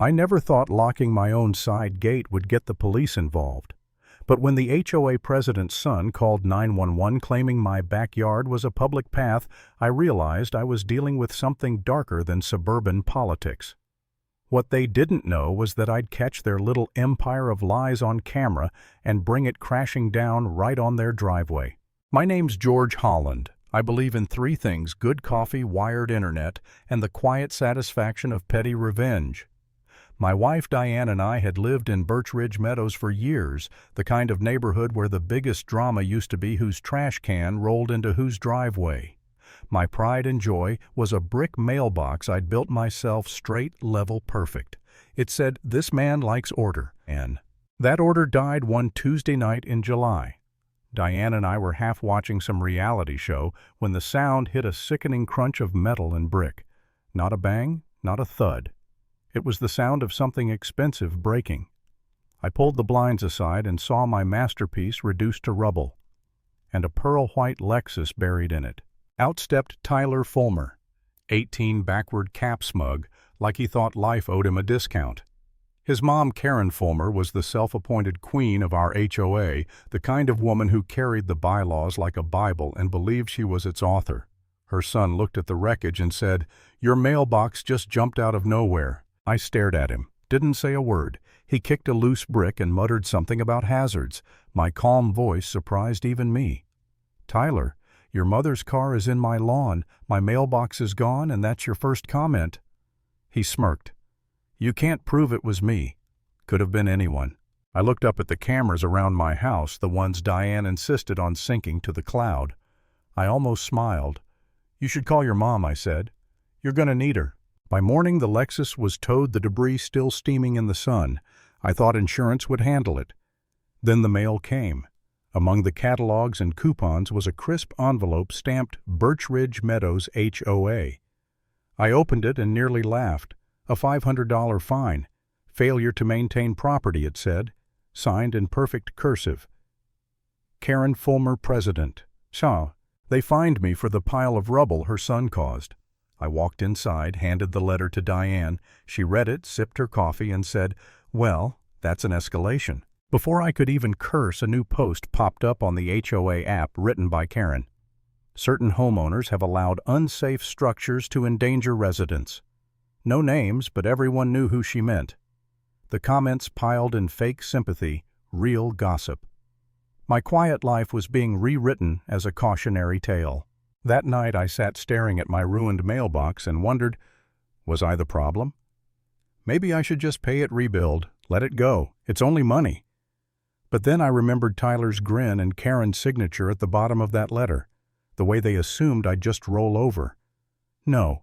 I never thought locking my own side gate would get the police involved. But when the HOA president's son called 911 claiming my backyard was a public path, I realized I was dealing with something darker than suburban politics. What they didn't know was that I'd catch their little empire of lies on camera and bring it crashing down right on their driveway. My name's George Holland. I believe in three things: good coffee, wired internet, and the quiet satisfaction of petty revenge. My wife Diane and I had lived in Birch Ridge Meadows for years, the kind of neighborhood where the biggest drama used to be whose trash can rolled into whose driveway. My pride and joy was a brick mailbox I'd built myself, straight, level, perfect. It said, "This man likes order," and that order died one Tuesday night in July. Diane and I were half watching some reality show when the sound hit a sickening crunch of metal and brick. Not a bang, not a thud. It was the sound of something expensive breaking. I pulled the blinds aside and saw my masterpiece reduced to rubble, and a pearl-white Lexus buried in it. Out stepped Tyler Fulmer, 18, backward cap smug, like he thought life owed him a discount. His mom, Karen Fulmer, was the self-appointed queen of our HOA, the kind of woman who carried the bylaws like a Bible and believed she was its author. Her son looked at the wreckage and said, "Your mailbox just jumped out of nowhere." I stared at him, didn't say a word. He kicked a loose brick and muttered something about hazards. My calm voice surprised even me. "Tyler, your mother's car is in my lawn, my mailbox is gone, and that's your first comment." He smirked. "You can't prove it was me." Could have been anyone. I looked up at the cameras around my house, the ones Diane insisted on syncing to the cloud. I almost smiled. "You should call your mom," I said. "You're gonna need her." By morning the Lexus was towed, the debris still steaming in the sun. I thought insurance would handle it. Then the mail came. Among the catalogs and coupons was a crisp envelope stamped Birch Ridge Meadows HOA. I opened it and nearly laughed. A $500 fine. Failure to maintain property, it said. Signed in perfect cursive. Karen Fulmer, President. So, they fined me for the pile of rubble her son caused. I walked inside, handed the letter to Diane. She read it, sipped her coffee, and said, "Well, that's an escalation." Before I could even curse, a new post popped up on the HOA app written by Karen. Certain homeowners have allowed unsafe structures to endanger residents. No names, but everyone knew who she meant. The comments piled in fake sympathy, real gossip. My quiet life was being rewritten as a cautionary tale. That night I sat staring at my ruined mailbox and wondered, was I the problem? Maybe I should just pay it rebuild, let it go, it's only money. But then I remembered Tyler's grin and Karen's signature at the bottom of that letter, the way they assumed I'd just roll over. No.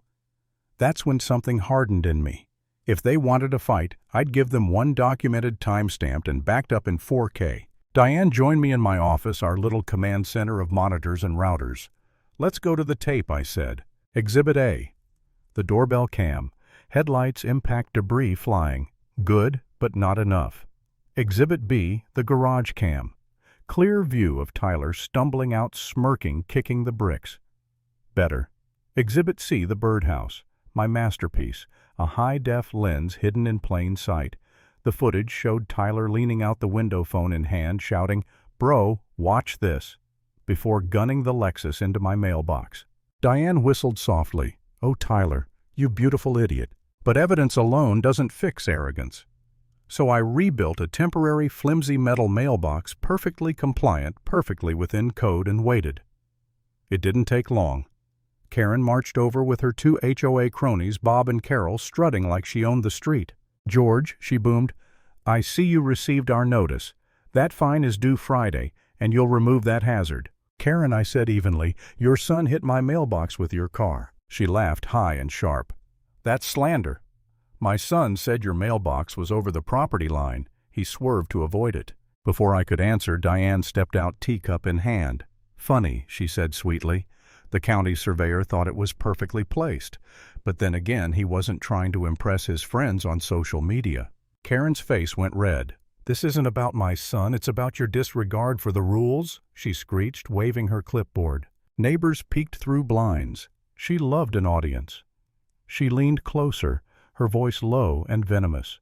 That's when something hardened in me. If they wanted a fight, I'd give them one documented, time-stamped, and backed up in 4K. Diane joined me in my office, our little command center of monitors and routers. "Let's go to the tape," I said. Exhibit A. The doorbell cam. Headlights impact debris flying. Good, but not enough. Exhibit B. The garage cam. Clear view of Tyler stumbling out, smirking, kicking the bricks. Better. Exhibit C. The birdhouse. My masterpiece. A high-def lens hidden in plain sight. The footage showed Tyler leaning out the window, phone in hand, shouting, "Bro, watch this," before gunning the Lexus into my mailbox. Diane whistled softly. "Oh, Tyler, you beautiful idiot." But evidence alone doesn't fix arrogance. So I rebuilt a temporary flimsy metal mailbox, perfectly compliant, perfectly within code, and waited. It didn't take long. Karen marched over with her two HOA cronies, Bob and Carol, strutting like she owned the street. "George," she boomed, "I see you received our notice. That fine is due Friday, and you'll remove that hazard." "Karen," I said evenly, "your son hit my mailbox with your car." She laughed high and sharp. "That's slander. My son said your mailbox was over the property line. He swerved to avoid it." Before I could answer, Diane stepped out, teacup in hand. "Funny," she said sweetly. The county surveyor thought it was perfectly placed. But then again, he wasn't trying to impress his friends on social media. Karen's face went red. "This isn't about my son, it's about your disregard for the rules," she screeched, waving her clipboard. Neighbors peeked through blinds. She loved an audience. She leaned closer, her voice low and venomous.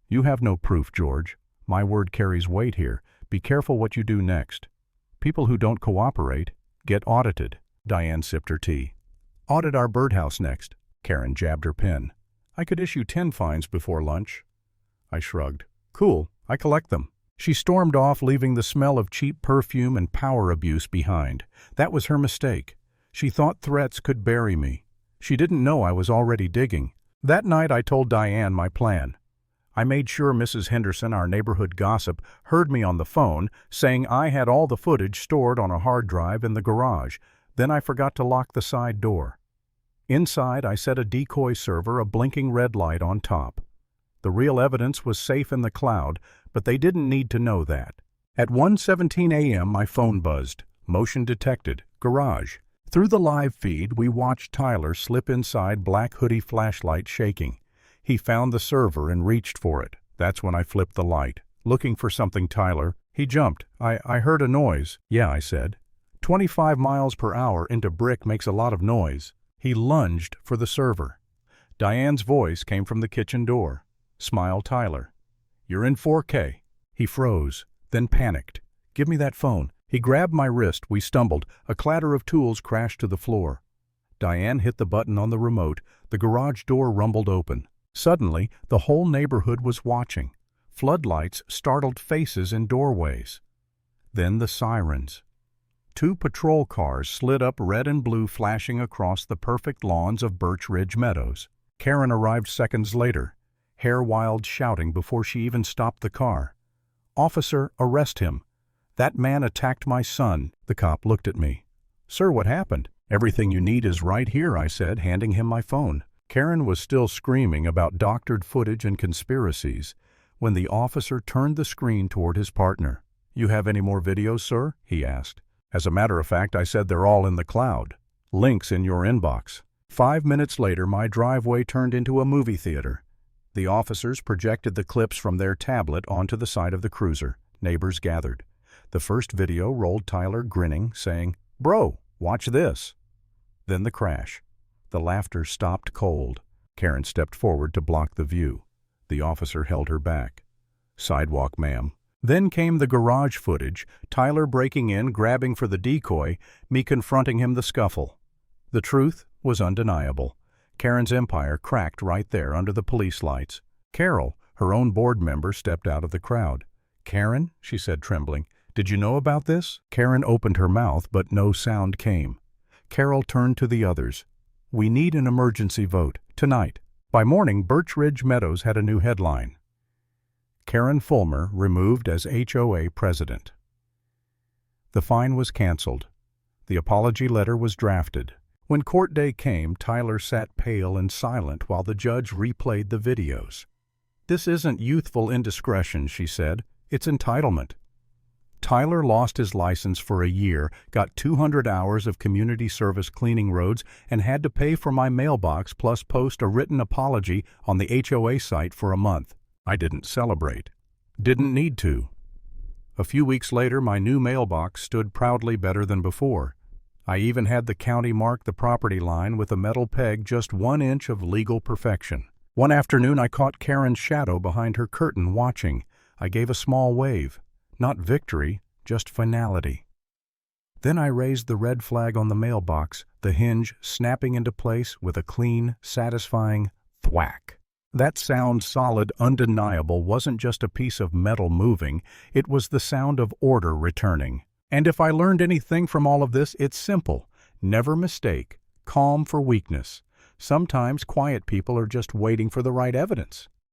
"You have no proof, George. My word carries weight here. Be careful what you do next. People who don't cooperate get audited." Diane sipped her tea. "Audit our birdhouse next." Karen jabbed her pen. "I could issue 10 fines before lunch." I shrugged. "Cool, I collect them." She stormed off, leaving the smell of cheap perfume and power abuse behind. That was her mistake. She thought threats could bury me. She didn't know I was already digging. That night I told Diane my plan. I made sure Mrs. Henderson, our neighborhood gossip, heard me on the phone, saying I had all the footage stored on a hard drive in the garage. Then I forgot to lock the side door. Inside, I set a decoy server, a blinking red light on top. The real evidence was safe in the cloud, but they didn't need to know that. At 1:17 a.m., my phone buzzed. Motion detected. Garage. Through the live feed, we watched Tyler slip inside, black hoodie, flashlight shaking. He found the server and reached for it. That's when I flipped the light. "Looking for something, Tyler." He jumped. I heard a noise." "Yeah," I said. 25 miles per hour into brick makes a lot of noise." He lunged for the server. Diane's voice came from the kitchen door. "Smile, Tyler. You're in 4K. He froze, then panicked. "Give me that phone." He grabbed my wrist. We stumbled. A clatter of tools crashed to the floor. Diane hit the button on the remote. The garage door rumbled open. Suddenly, the whole neighborhood was watching. Floodlights startled faces in doorways. Then the sirens. 2 patrol cars slid up, red and blue, flashing across the perfect lawns of Birch Ridge Meadows. Karen arrived seconds later, hair wild, shouting before she even stopped the car. "Officer, arrest him. That man attacked my son." The cop looked at me. "Sir, what happened?" "Everything you need is right here," I said, handing him my phone. Karen was still screaming about doctored footage and conspiracies when the officer turned the screen toward his partner. "You have any more videos, sir?" he asked. "As a matter of fact, I said they're all in the cloud. Links in your inbox." 5 minutes later, my driveway turned into a movie theater. The officers projected the clips from their tablet onto the side of the cruiser. Neighbors gathered. The first video rolled Tyler grinning, saying, "Bro, watch this." Then the crash. The laughter stopped cold. Karen stepped forward to block the view. The officer held her back. "Sidewalk, ma'am." Then came the garage footage, Tyler breaking in, grabbing for the decoy, me confronting him, the scuffle. The truth was undeniable. Karen's empire cracked right there under the police lights. Carol, her own board member, stepped out of the crowd. "Karen," she said, trembling, "did you know about this?" Karen opened her mouth, but no sound came. Carol turned to the others. "We need an emergency vote, tonight." By morning, Birch Ridge Meadows had a new headline. Karen Fulmer removed as HOA president. The fine was canceled. The apology letter was drafted. When court day came, Tyler sat pale and silent while the judge replayed the videos. "This isn't youthful indiscretion," she said. "It's entitlement." Tyler lost his license for a year, got 200 hours of community service cleaning roads, and had to pay for my mailbox plus post a written apology on the HOA site for a month. I didn't celebrate. Didn't need to. A few weeks later, my new mailbox stood proudly better than before. I even had the county mark the property line with a metal peg, just 1 inch of legal perfection. One afternoon, I caught Karen's shadow behind her curtain watching. I gave a small wave. Not victory, just finality. Then I raised the red flag on the mailbox, the hinge snapping into place with a clean, satisfying thwack. That sound, solid, undeniable, wasn't just a piece of metal moving, it was the sound of order returning. And if I learned anything from all of this, it's simple. Never mistake calm for weakness. Sometimes quiet people are just waiting for the right evidence.